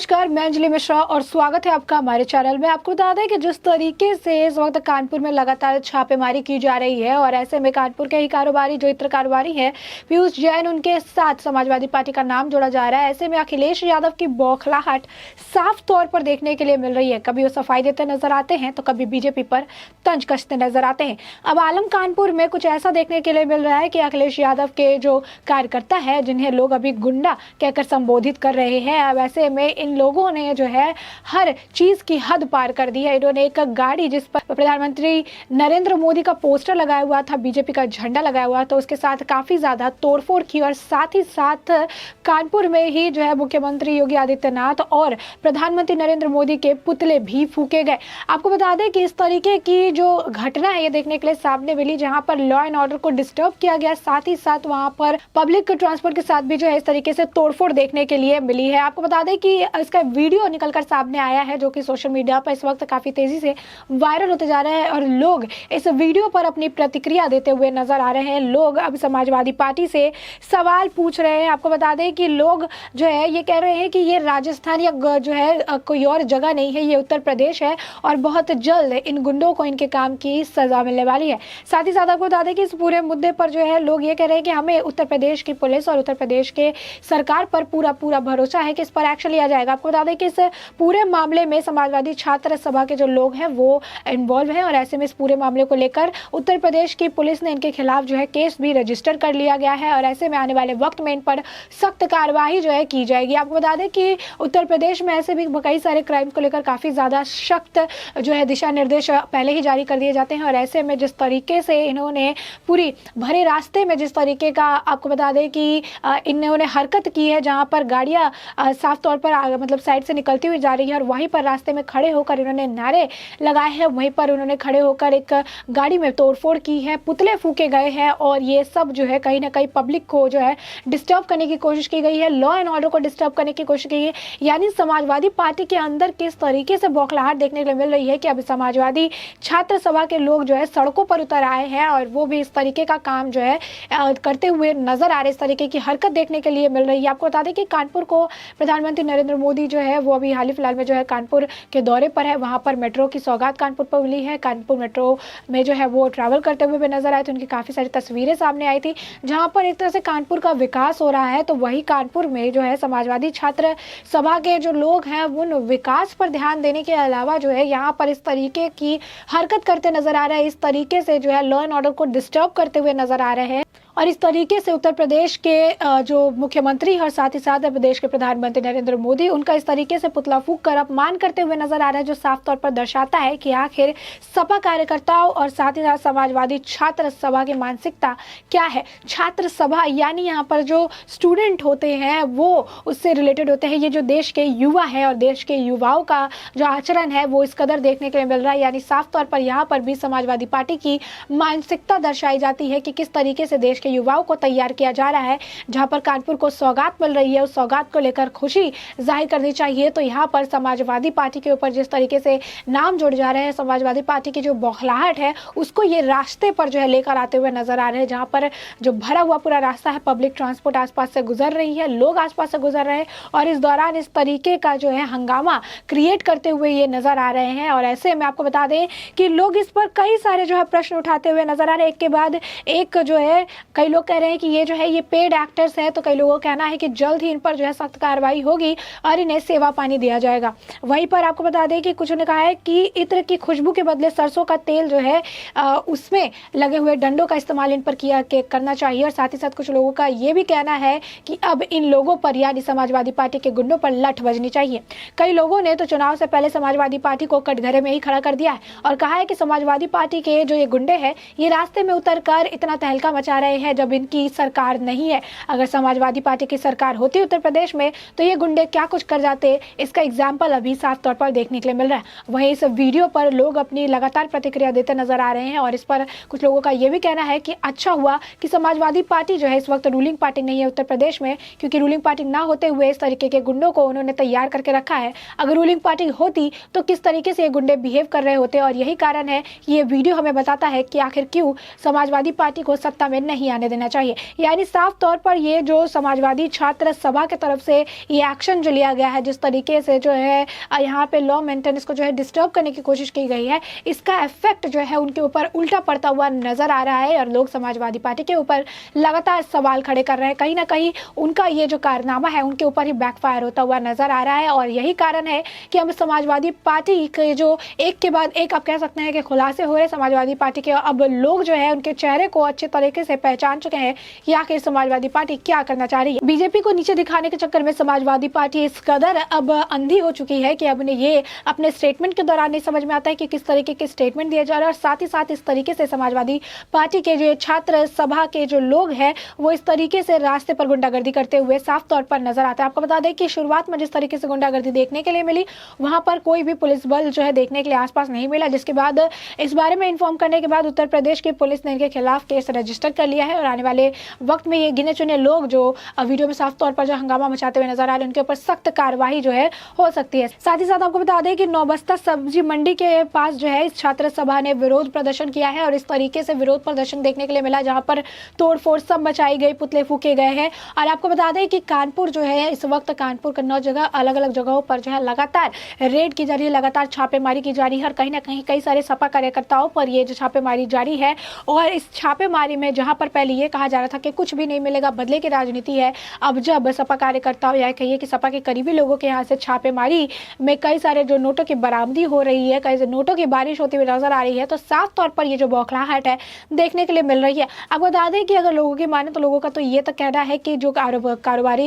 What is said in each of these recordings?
नमस्कार, मैं अंजलि मिश्रा और स्वागत है आपका हमारे चैनल में। आपको बता दें कि जिस तरीके से इस वक्त कानपुर में लगातार छापेमारी की जा रही है और ऐसे में कानपुर के ही कारोबारी जो इत्र कारोबारी है पीयूष जैन, उनके साथ समाजवादी पार्टी का नाम जोड़ा जा रहा है। ऐसे में अखिलेश यादव की बौखलाहट साफ तौर पर देखने के लिए मिल रही है। कभी वो सफाई देते नजर आते हैं तो कभी बीजेपी पर तंज कसते नजर आते हैं। अब आलम कानपुर में कुछ ऐसा देखने के लिए मिल रहा है कि अखिलेश यादव के जो कार्यकर्ता है, जिन्हें लोग अभी गुंडा कहकर संबोधित कर रहे हैं, अब ऐसे में इन लोगों ने जो है हर चीज की हद पार कर दी है। इन्होंने एक गाड़ी जिस पर प्रधानमंत्री नरेंद्र मोदी का पोस्टर लगाया हुआ था, बीजेपी का झंडा लगाया हुआ, तो उसके साथ काफी ज्यादा तोड़फोड़ की और साथ ही साथ कानपुर में ही जो है मुख्यमंत्री योगी आदित्यनाथ और प्रधानमंत्री नरेंद्र मोदी के पुतले भी फूके गए। आपको बता दें कि इस तरीके की जो घटना है ये देखने के लिए सामने मिली, जहां पर लॉ एंड ऑर्डर को डिस्टर्ब किया गया, साथ ही साथ वहां पर पब्लिक ट्रांसपोर्ट के साथ भी जो है इस तरीके से तोड़फोड़ देखने के लिए मिली है। आपको बता दें कि इसका वीडियो निकलकर सामने आया है जो कि सोशल मीडिया पर इस वक्त काफी तेजी से वायरल होते जा रहा है और लोग इस वीडियो पर अपनी प्रतिक्रिया देते हुए नजर आ रहे हैं। लोग अब समाजवादी पार्टी से सवाल पूछ रहे हैं। आपको बता दें कि लोग जो है ये कह रहे हैं कि ये राजस्थान या जो है कोई और जगह नहीं है, ये उत्तर प्रदेश है और बहुत जल्द इन गुंडों को इनके काम की सजा मिलने वाली है। साथ ही साथ आपको बता दें कि इस पूरे मुद्दे पर जो है लोग ये कह रहे हैं कि हमें उत्तर प्रदेश की पुलिस और उत्तर प्रदेश के सरकार पर पूरा भरोसा है कि इस पर एक्शन लिया जाएगा। आपको बता दें कि इस पूरे मामले में समाजवादी छात्र सभा के जो लोग हैं वो इन्वॉल्व हैं और ऐसे में इस पूरे मामले को लेकर उत्तर प्रदेश की पुलिस ने इनके खिलाफ जो है केस भी रजिस्टर कर लिया गया है और ऐसे में आने वाले वक्त में इन पर सख्त कार्रवाई जो है की जाएगी। आपको बता दें कि उत्तर प्रदेश में ऐसे भी कई सारे क्राइम को लेकर काफी ज्यादा सख्त जो है दिशा निर्देश पहले ही जारी कर दिए जाते हैं और ऐसे में जिस तरीके से इन्होंने पूरी भरे रास्ते में जिस तरीके का आपको बता दें कि इन्होंने हरकत की है, जहां पर गाड़ियां साफ तौर पर मतलब साइड से निकलती हुई जा रही है और वहीं पर रास्ते में खड़े होकर इन्होंने नारे लगाए हैं, वहीं पर उन्होंने खड़े होकर एक गाड़ी में तोड़फोड़ की है, पुतले फूके गए हैं और ये सब जो है कहीं ना कहीं पब्लिक को जो है डिस्टर्ब करने की कोशिश की गई है, लॉ एंड ऑर्डर को डिस्टर्ब करने की कोशिश की है। यानी समाजवादी पार्टी के अंदर किस तरीके से बौखलाहट देखने को मिल रही है कि अब समाजवादी छात्र सभा के लोग जो है सड़कों पर उतर आए हैं और वो भी इस तरीके का काम जो है करते हुए नजर आ रहे, इस तरीके की हरकत देखने के लिए मिल रही है। आपको बता दें कि कानपुर को प्रधानमंत्री नरेंद्र मोदी जो है वो अभी हाल ही फिलहाल में जो है कानपुर के दौरे पर है, वहां पर मेट्रो की सौगात कानपुर पर मिली है। कानपुर मेट्रो में जो है वो ट्रैवल करते हुए भी नजर आए थे, उनकी काफी सारी तस्वीरें सामने आई थी, जहां पर एक तरह से कानपुर का विकास हो रहा है, तो वही कानपुर में जो है समाजवादी छात्र सभा के जो लोग हैं उन विकास पर ध्यान देने के अलावा जो है यहाँ पर इस तरीके की हरकत करते नजर आ रहे हैं, इस तरीके से जो है लॉ एंड ऑर्डर को डिस्टर्ब करते हुए नजर आ रहे हैं और इस तरीके से उत्तर प्रदेश के जो मुख्यमंत्री और साथ ही साथ प्रदेश के प्रधानमंत्री नरेंद्र मोदी उनका इस तरीके से पुतला फूंक कर अपमान करते हुए नजर आ रहा है, जो साफ तौर पर दर्शाता है कि आखिर सपा कार्यकर्ताओं और साथ ही साथ समाजवादी छात्र सभा की मानसिकता क्या है। छात्र सभा यानी यहाँ पर जो स्टूडेंट होते हैं वो उससे रिलेटेड होते हैं, ये जो देश के युवा है और देश के युवाओं का जो आचरण है वो इस कदर देखने के लिए मिल रहा है। यानी साफ तौर पर यहाँ पर भी समाजवादी पार्टी की मानसिकता दर्शाई जाती है कि किस तरीके से देश युवाओं को तैयार किया जा रहा है। जहां पर कानपुर को सौगात मिल रही है, उस सौगात को लेकर खुशी जाहिर करनी चाहिए, तो यहाँ पर समाजवादी पार्टी के ऊपर जिस तरीके से नाम जुड़ जा रहे हैं, समाजवादी पार्टी की जो बौखलाहट है उसको ये रास्ते पर जो है लेकर आते हुए नजर आ रहे हैं, जहां पर जो भरा हुआ पूरा रास्ता है, पब्लिक ट्रांसपोर्ट आसपास से गुजर रही है, लोग आसपास से गुजर रहे हैं और इस दौरान इस तरीके का जो है हंगामा क्रिएट करते हुए ये नजर आ रहे हैं। और ऐसे में आपको बता दें कि लोग इस पर कई सारे जो है प्रश्न उठाते हुए नजर आ रहे हैं, एक के बाद एक जो है कई लोग कह रहे हैं कि ये जो है ये पेड एक्टर्स हैं, तो कई लोगों का कहना है कि जल्द ही इन पर जो है सख्त कार्रवाई होगी और इन्हें सेवा पानी दिया जाएगा। वहीं पर आपको बता दें कि कुछ ने कहा है कि इत्र की खुशबू के बदले सरसों का तेल जो है उसमें लगे हुए डंडों का इस्तेमाल इन पर करना चाहिए और साथ ही साथ कुछ लोगों का ये भी कहना है कि अब इन लोगों पर यानी समाजवादी पार्टी के गुंडों पर लठ बजनी चाहिए। कई लोगों ने तो चुनाव से पहले समाजवादी पार्टी को कटघरे में ही खड़ा कर दिया है और कहा है कि समाजवादी पार्टी के जो ये गुंडे हैं ये रास्ते में उतर कर इतना तहलका मचा रहे हैं जब इनकी सरकार नहीं है। अगर समाजवादी पार्टी की सरकार होती उत्तर प्रदेश में तो ये गुंडे क्या कुछ कर जाते, इसका एग्जाम्पल अभी साफ तौर पर देखने के लिए मिल रहा है। वहीं इस वीडियो पर लोग अपनी लगातार प्रतिक्रिया देते नजर आ रहे हैं और इस पर कुछ लोगों का ये भी कहना है कि अच्छा हुआ कि समाजवादी पार्टी जो है इस वक्त रूलिंग पार्टी नहीं है उत्तर प्रदेश में, क्योंकि रूलिंग पार्टी ना होते हुए इस तरीके के गुंडों को उन्होंने तैयार करके रखा है। अगर रूलिंग पार्टी होती तो किस तरीके से ये गुंडे बिहेव कर रहे होते और यही कारण है कि ये वीडियो हमें बताता है कि आखिर क्यों समाजवादी पार्टी को सत्ता में नहीं आने देना चाहिए। यानी साफ तौर पर ये जो समाजवादी छात्र सभा की तरफ से ये एक्शन जो लिया गया है, जिस तरीके से जो है यहाँ पे लॉ मेंटेनेंस को जो है डिस्टर्ब करने की कोशिश की गई है, इसका इफेक्ट जो है उनके ऊपर उल्टा पड़ता हुआ नजर आ रहा है और लोग समाजवादी पार्टी के ऊपर लगातार सवाल खड़े कर रहे हैं। कहीं ना कहीं उनका ये जो कारनामा है उनके ऊपर ही बैकफायर होता हुआ नजर आ रहा है और यही कारण है कि अब समाजवादी पार्टी के जो एक के बाद एक आप कह सकते हैं कि खुलासे हो रहे समाजवादी पार्टी के। अब लोग जो है उनके चेहरे को अच्छे तरीके से पहचान चुके हैं कि आखिर समाजवादी पार्टी क्या करना चाह रही है। बीजेपी को नीचे दिखाने के चक्कर में समाजवादी पार्टी इस कदर अब अंधी हो चुकी है कि अब ये अपने स्टेटमेंट के दौरान नहीं समझ में आता है कि किस तरीके के स्टेटमेंट दिए जा रहे हैं और साथ ही साथ इस तरीके से समाजवादी पार्टी के जो छात्र सभा के जो लोग हैं वो इस तरीके से रास्ते पर गुंडागर्दी करते हुए साफ तौर पर नजर आता है। आपको बता दें कि शुरुआत में जिस तरीके से गुंडागर्दी देखने के लिए मिली वहां पर कोई भी पुलिस बल जो है देखने के लिए आसपास नहीं मिला, जिसके बाद इस बारे में इन्फॉर्म करने के बाद उत्तर प्रदेश की पुलिस ने इनके खिलाफ केस रजिस्टर कर लिया है और आने वाले वक्त में ये गिने चुने लोग जो वीडियो में साफ तौर पर जो हंगामा मचाते हुए नजर आ रहे हैं उनके ऊपर सख्त कार्रवाई जो है हो सकती है। साथ ही साथ आपको बता दें कि नौबस्ता सब्जी मंडी के पास जो है इस छात्र सभा ने विरोध प्रदर्शन किया है और इस तरीके से विरोध प्रदर्शन देखने के लिए मिला जहां पर तोड़फोड़ सब मचाई गई, पुतले फूके गए हैं। और आपको बता दें कि कानपुर जो है इस वक्त कानपुर के 9 जगह अलग अलग जगहों पर जो है लगातार रेड की जा रही है, लगातार छापेमारी की जा रही है और कहीं ना कहीं कई सारे सपा कार्यकर्ताओं पर ये जो छापेमारी जारी है। और इस छापेमारी में जहां पर पहले ये कहा जा रहा था कि कुछ भी नहीं मिलेगा, बदले की राजनीति है, अब जब सपा कार्यकर्ताओं या कहिए कि सपा के करीबी लोगों के यहाँ से छापेमारी में कई सारे जो नोटों की बरामदी हो रही है, कई नोटों की बारिश होती हुई नजर आ रही है, तो साफ तौर पर ये जो बौखलाहट है देखने के लिए मिल रही है। अब बता दें कि अगर लोगों की माने तो लोगों का तो ये तक कहना है कि जो कारोबारी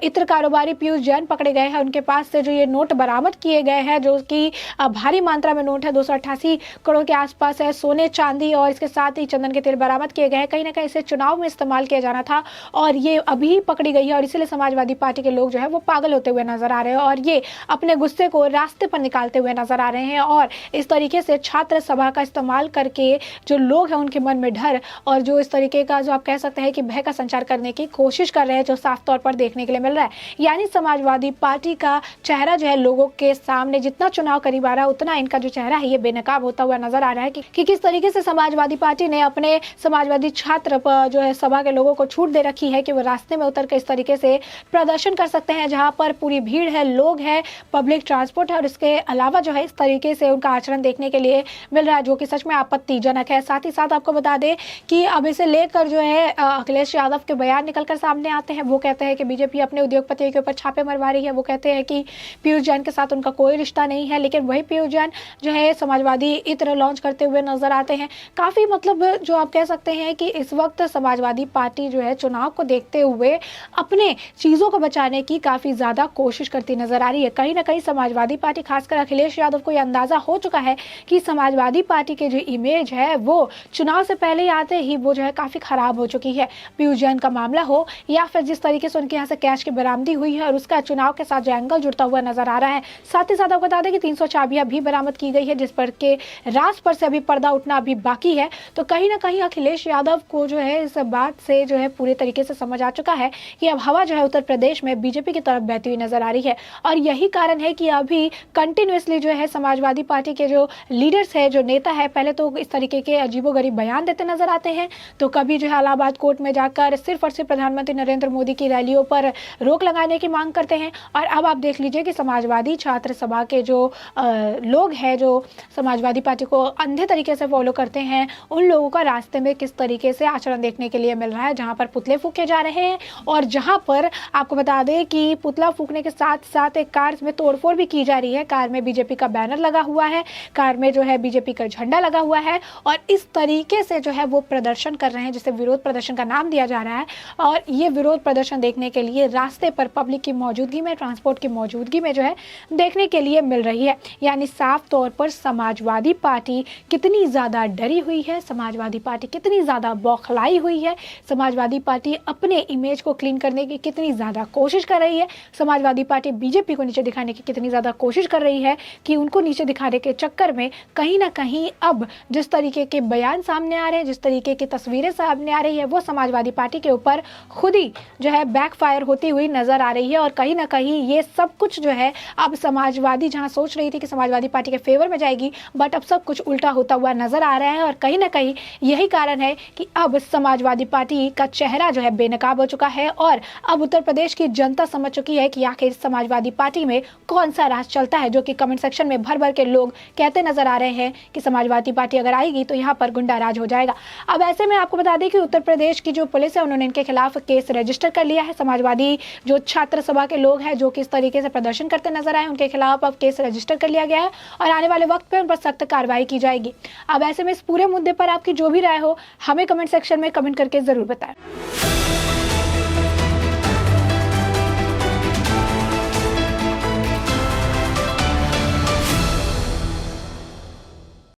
इत्र कारोबारी पीयूष जैन पकड़े गए हैं उनके पास से जो ये नोट बरामद किए गए हैं जो कि भारी मात्रा में नोट है, 288 करोड़ के आसपास है, सोने चांदी और इसके साथ ही चंदन के तेल बरामद किए गए हैं। कहीं ना कहीं इसे चुनाव में इस्तेमाल किया जाना था और ये अभी पकड़ी गई है और इसीलिए समाजवादी पार्टी के लोग जो है वो पागल होते हुए नजर आ रहे हैं और ये अपने गुस्से को रास्ते पर निकालते हुए नजर आ रहे हैं और इस तरीके से छात्र सभा का इस्तेमाल करके जो लोग हैं उनके मन में डर और जो इस तरीके का जो आप कह सकते हैं कि भय का संचार करने की कोशिश कर रहे हैं, जो साफ तौर पर देखने के लिए मिल रहा है। यानी समाजवादी पार्टी का चेहरा जो है लोगों के सामने जितना चुनाव करीब आ रहा है उतना इनका जो चेहरा है ये बेनकाब होता हुआ नजर आ रहा है कि किस तरीके से समाजवादी पार्टी ने अपने समाजवादी छात्र जो है सभा के लोगों को छूट दे रखी है कि वो रास्ते में उतर के इस तरीके से प्रदर्शन कर सकते हैं जहां पर पूरी भीड़ है, लोग है, पब्लिक ट्रांसपोर्ट है और इसके अलावा जो है इस तरीके से उनका आचरण देखने के लिए मिल रहा है जो कि सच में आपत्तिजनक है। साथ ही साथ आपको बता दें कि अब इसे लेकर जो है अखिलेश यादव के बयान निकलकर सामने आते हैं। वो कहते हैं कि बीजेपी अपने उद्योगपतियों के ऊपर छापे मरवा रही है। वो कहते हैं कि पीयूष जैन के साथ उनका कोई रिश्ता नहीं है, लेकिन वही पीयूष जैन जो है समाजवादी इत्र लॉन्च करते हुए नजर आते हैं। काफी मतलब जो आप कह सकते हैं कि इस वक्त समाजवादी पार्टी जो है चुनाव को देखते हुए अपने चीजों को बचाने की काफी ज्यादा कोशिश करती नजर आ रही है। कहीं ना कहीं समाजवादी पार्टी खासकर अखिलेश यादव को यह अंदाजा हो चुका है कि समाजवादी पार्टी की जो इमेज है वो चुनाव से पहले आते ही वो जो है काफी खराब हो चुकी है। पीयूष जैन का मामला हो या फिर जिस तरीके से उनके यहाँ से कैश की बरामदी हुई है और उसका चुनाव के साथ जो एंगल जुड़ता हुआ नजर आ रहा है। साथ ही साथ आपको बता दें कि 300 चाबियां भी बरामद की गई है जिस पर के राज पर से अभी पर्दा उठना अभी बाकी है। तो कहीं ना कहीं अखिलेश यादव को जो है इस बात से जो है पूरे तरीके से समझ आ चुका है कि अब हवा जो है उत्तर प्रदेश में बीजेपी की तरफ बहती हुई नजर आ रही है और यही कारण है कि अभी कंटिन्यूअसली जो है समाजवादी पार्टी के जो लीडर्स है, जो नेता है, पहले तो इस तरीके के अजीबोगरीब बयान देते नजर आते हैं, तो कभी जो है इलाहाबाद कोर्ट में जाकर सिर्फ और सिर्फ प्रधानमंत्री नरेंद्र मोदी की रैलियों पर रोक लगाने की मांग करते हैं। और अब आप देख लीजिए कि समाजवादी छात्र सभा के जो लोग हैं जो समाजवादी पार्टी को अंधे तरीके से फॉलो करते हैं, उन लोगों का रास्ते में किस तरीके से आचरण देखने के लिए मिल रहा है, जहां पर पुतले फूके जा रहे हैं और जहां पर आपको बता दें कि पुतला फूकने के साथ साथ एक कार में तोड़फोड़ भी की जा रही है। कार में बीजेपी का बैनर लगा हुआ है, कार में जो है बीजेपी का झंडा लगा हुआ है और इस तरीके से जो है वो प्रदर्शन कर रहे हैं जिसे विरोध प्रदर्शन का नाम दिया जा रहा है। और ये विरोध प्रदर्शन देखने के लिए रास्ते पर पब्लिक की मौजूदगी में, ट्रांसपोर्ट की मौजूदगी में जो है देखने के लिए मिल रही है। यानी साफ तौर पर समाजवादी पार्टी कितनी ज़्यादा डरी हुई है, समाजवादी पार्टी कितनी ज़्यादा बौखलाई हुई है, समाजवादी पार्टी अपने इमेज को क्लीन करने की कितनी ज़्यादा कोशिश कर रही है, समाजवादी पार्टी बीजेपी को नीचे दिखाने की कितनी ज़्यादा कोशिश कर रही है कि उनको नीचे दिखाने के चक्कर में कहीं ना कहीं अब जिस तरीके के बयान सामने आ रहे हैं, जिस तरीके की तस्वीरें सामने आ रही है, वो समाजवादी पार्टी के ऊपर खुद ही जो है बैकफायर होती हुई नजर आ रही है। और कहीं ना कहीं ये सब कुछ जो है अब समाजवादी जहां सोच रही थी कि समाजवादी पार्टी के फेवर में जाएगी, बट अब सब कुछ उल्टा होता हुआ नजर आ रहा है। और कहीं ना कहीं यही कारण है कि अब समाजवादी पार्टी का चेहरा जो है बेनकाब हो चुका है और अब उत्तर प्रदेश की जनता समझ चुकी है कि आखिर समाजवादी पार्टी में कौन सा राज चलता है, जो कि कमेंट सेक्शन में भर भर के लोग कहते नजर आ रहे हैं कि समाजवादी पार्टी अगर आएगी तो यहाँ पर गुंडा राज हो जाएगा। अब ऐसे में आपको बता दें कि उत्तर प्रदेश की जो पुलिस है उन्होंने इनके खिलाफ केस रजिस्टर कर लिया है। समाजवादी जो छात्र सभा के लोग हैं जो किस तरीके से प्रदर्शन करते नजर आए, उनके खिलाफ अब केस रजिस्टर कर लिया गया है और आने वाले वक्त पे उन पर सख्त कार्रवाई की जाएगी। अब ऐसे में इस पूरे मुद्दे पर आपकी जो भी राय हो हमें कमेंट सेक्शन में कमेंट करके जरूर बताएं।